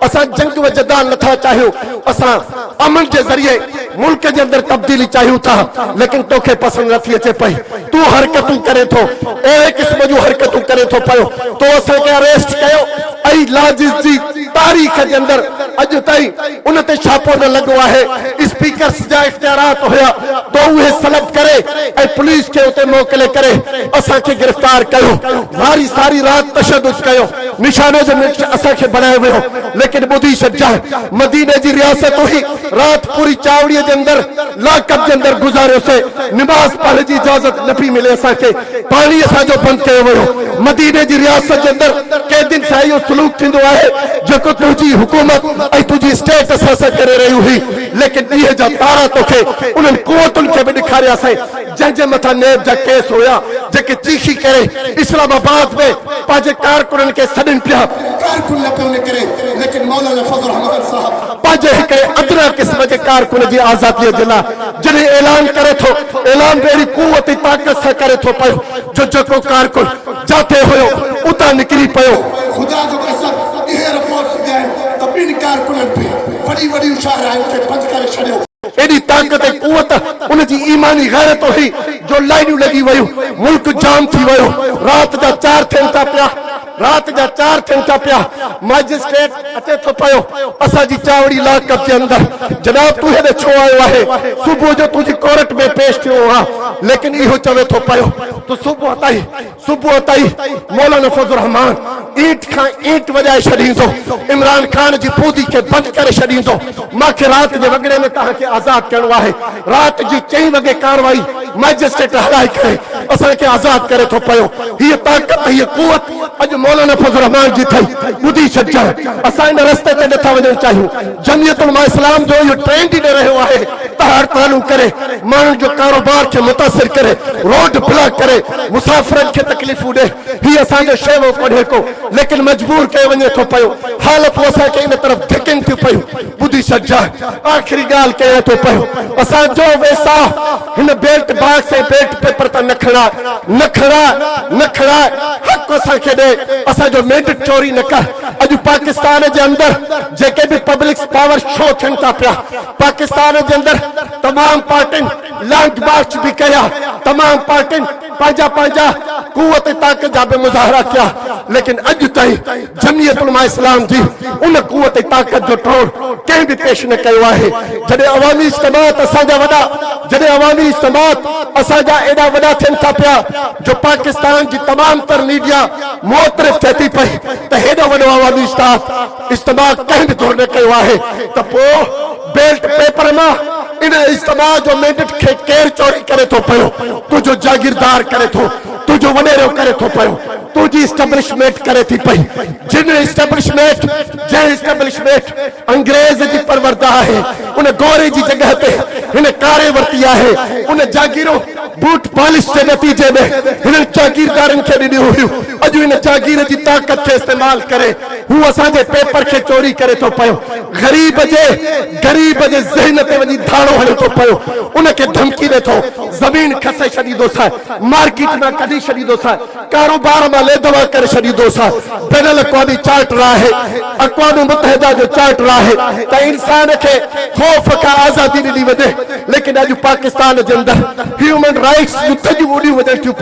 असा जंग व जदाल नथा चाहियूं, असा अमन के जरिए मुल्क के अंदर तब्दीली चाहियूं था, लेकिन तोखे पसंद नथी अचे पई। तू हरकतूं करे थो, ए किस्म जूं हरकतूं करे थो पयो। तो असा के अरेस्ट कयो ऐं लाजिज़ जी तारीख़ के अंदर अज ताईं उन ते छापो न लगो है। स्पीकर्स जा इख्तियारात होया तो उहे सलब करे ऐं पुलिस के उते मोकले करे असा के गिरफ्तार कयो। वारी सारी रात तशद्दुद कयो, निशाने जो मिर्च असा के बनायो वियो। लेकिन बुधी छजा मदीने जी रियासत हुई, रात पूरी चावड़ी के अंदर लाकअप के अंदर गुजारियो से। नमाज पढ़ने की इजाजत न पी मिले, असा के पानी असा जो बंद कयो वियो। मदीने जी रियासत के अंदर के दिन से यो सलूक थिंदो आहे जको तुझी हुकूमत ऐ तुझी स्टेट असा से करे रही हुई। लेकिन ये जा तारा तोखे उन कुवतुन के भी दिखारिया से जंजे मथा नेब जा केस होया जेके चीखी करे इस्लामाबाद में पाजे कारकुनन के सदन पिया कारकुन न पे करे। लेकिन मौलाना फजल रहमान साहब पाजे के अदना किस्म के कारकुन जी आजादी जिला जने ऐलान करे थो, ऐलान बेरी कुवत ताकत से करे थो पयो। जो जको कारकुन जाते होयो उता निकली पयो। खुदा जो कसम ये रिपोर्ट्स दे तबिन कारकुनन पे बड़ी बड़ी उशाराएं के बंद करे छड़ियो। एडी ताकत ऐं कुवत उन जी ईमानी गैरत हुई जो लाइनूं लगी वयूं, मुल्क जाम थी वयो। रात जा 4 थियन था पिया, रात जा 4 थियन था पिया। मजिस्ट्रेट अचे थो पयो असा जी चावड़ी लाकअप के अंदर, जनाब तू हेॾे छो आयो आहे? सुबुह जो तुझी कोर्ट में पेश थियो हा, लेकिन इहो चवे थो पयो तो सुबुह ताईं मौलाना फजल रहमान ईंट खां ईंट वजाए छॾींदो, इमरान खान जी पूदी के बंद करे छॾींदो। मांखे रात जे वगड़े में तव्हांखे आजाद करणो आहे। रात जी 4 वगे कार्रवाई मजिस्ट्रेट हलाए करे असा के आजाद करे थो पयो। ये ताकत ये कुवत अज मौलाना फजल रहमान जी थई बुधी छजा। असा इन रस्ते ते नथा वञण चाहियूं। जमियत उलमा इस्लाम जो यो ट्रेंड ही न रहियो आहे त हड़तालूं करे माण्हुनि जो कारोबार के मुतासिर करे, रोड ब्लॉक करे, मुसाफिरनि के तकलीफूं दे। ही असांजो शेवो कढे को, लेकिन मजबूर कयो वञे थो पयो। हालत असा के इन तरफ धिकनि थियूं पयूं। बुधी छजा आखिरी गाल कयो थो पयो असांजो वैसा हिन बेल्ट बॉक्स ऐं बेल्ट पेपर त न खड़ा हक असा के दे। असांजो मेंडेट चोरी न कर। अज पाकिस्तान के अंदर जेके भी पब्लिक पावर शो थियन था पिया, पाकिस्तान के अंदर तमाम पार्टियुनि लॉन्च मार्च भी कया, तमाम पार्टियुनि पंहिंजा कुवत ताकत जा भी मुजाहरा किया। लेकिन अज ताईं जमियत उलमा इस्लाम जी उन कुवत ताकत जो तोड़ कंहिं भी पेश न कयो आहे। जॾहिं अवामी इज्तिमात असांजा वॾा, जॾहिं अवामी इज्तिमात असांजा एॾा वॾा थियनि था पिया जो पाकिस्तान जी तमाम तर मीडिया मोतरफ़ थिए थी पई त हेॾो वॾो अवामी इज्तिमात कंहिं भी तौर न कयो आहे त पोइ बेल्ट पेपर मां इन इज्तिमा जो मेंडेट खे केरु चोरी करे थो पयो? तुझो जागीरदार करे थो, तुझो वॾेरो करे थो पयो, तुझी इस्टेब्लिशमेंट करे थी पई। जंहिं इस्टेब्लिशमेंट अंग्रेज जी परवरदा है, उन गोरे जी जगह पे हिन कारे वरती है। उन जागीरो बूट पॉलिश के नतीजे में हिन जागीरदारन के ॾिनी हुयूं। अॼु इन जागीर जी ताकत के इस्तेमाल करे हू असांजे पेपर के चोरी करे थो पयो। गरीब जे ज़हन ते वञी धाड़ो हणे थो पयो, उनखे धमकी ॾे थो, ज़मीन खसे छॾींदो सा, मार्केट में कढी छॾींदो सा, कारोबार में लेदवा करे छॾींदो सा। बैनुल अक़वामी चार्टर आहे, अक़वाम मुत्तहिदा जो चार्टर आहे त इंसान के खौफ का आज़ादी ॾिनी वञे। लेकिन अॼु पाकिस्तान के अंदर ह्यूमन राइट्स युद्ध जूं उॾियूं वञनि थियूं।